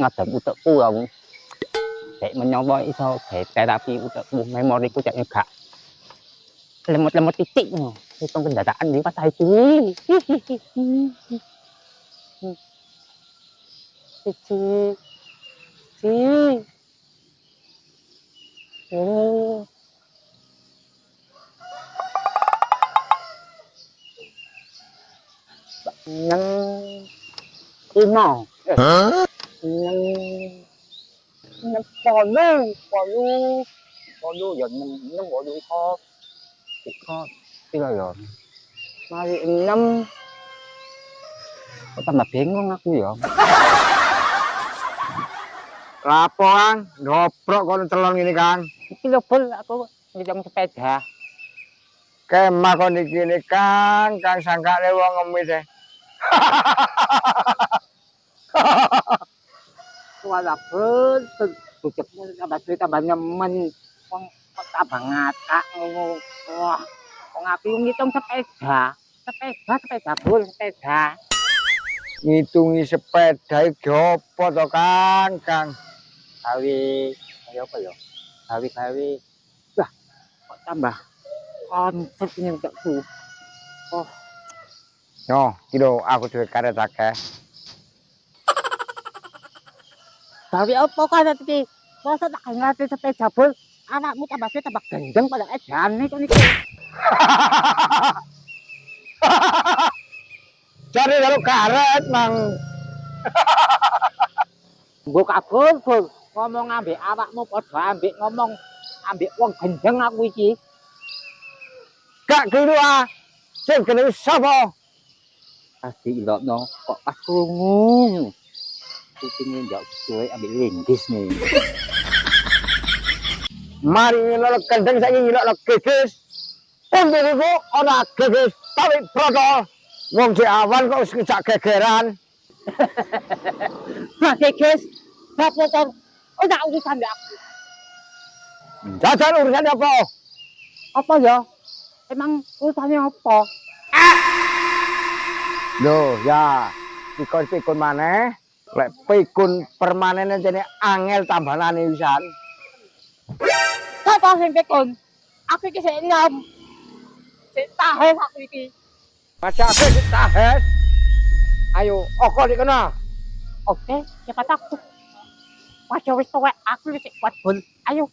ngadep utekku aku. Dek menyowo iso gawe terapi utekku, memoriku cek enggak. Lemot-lemot titik ngono. Hitung kendaraan liwat iki. Cici. Cici. Oh. Nang ino. Hah? Nang nang polu ya nang polu iso piro ya? Mari 6. Kok tambah bingung aku ya. Lapo Kang, ngoprok kono celon ngene Kang. Iki lho bol aku ngitung sepeda. Kemah kon iki ne Kang, Kang sangkane wong ngemis e. Wala bol, bujukmu tambah nemen. Wong kok tambah ngakak ngono. Wah, wong aku ngitung sepeda. Sepeda bol, sepeda. Ngitungi sepeda iki opo to Kang, Kang? Gawe apa ya? Gawe. Wah, kok tambah konsep ini untukku. Oh, Yo, iki lho aku dhewe karet akeh. gawe apa karet iki? Masa tak ngerti sepeda bol, anakmu tambah gendeng pada edane kok niki. Cari karo karet, Mang. Mbok kabul, Bul. Ngomong ambek awakmu padha ambek ngomong ambek wong gendeng aku iki. Gak keliru ah. Sing keliru sapa? Pasti ilokno kok pas krungu. Kupinge ndak suwe ambek linggis nih. Mari ngelok kendeng saiki ngelok gegis. Untuk iku ora gegis tapi protol. Wong di awan kok wis ngejak gegeran. Oke, guys. Bapak oh tak urusan mbak aku. Jajan urusan apa? Apa ya? Emang urusannya apa? Loh, ya. Pikun maneh. Lek pikun permanen jane angel tambanane wisan. Sapa sing pikun? Aku iki sik enom. Sik tahes aku iki. Macake ditahes. Ayo, oko di kena. Oke, siapa takut? Wajar wis tuwek aku wis kuat bol. Ayo.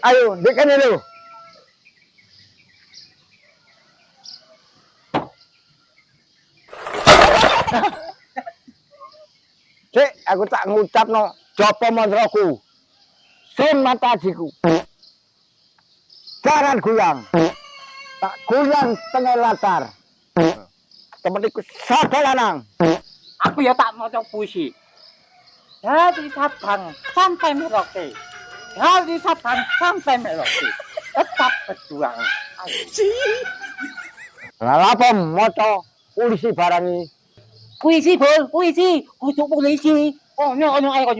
Ayo, di kene lho. Cek, aku tak ngucapno japa mantraku. Sun matajiku. Jangan goyang. Tak goyang tengah latar. Temeniku sada lanang. Aku ya tak maca puisi. Dari Sabang sampai Merauke. Dari Sabang sampai Merauke. Tetap berjuang. Ayo. Lah apa maca polisi barangi. Puisi bol, puisi. Kudu polisi. Oh, no ayo kok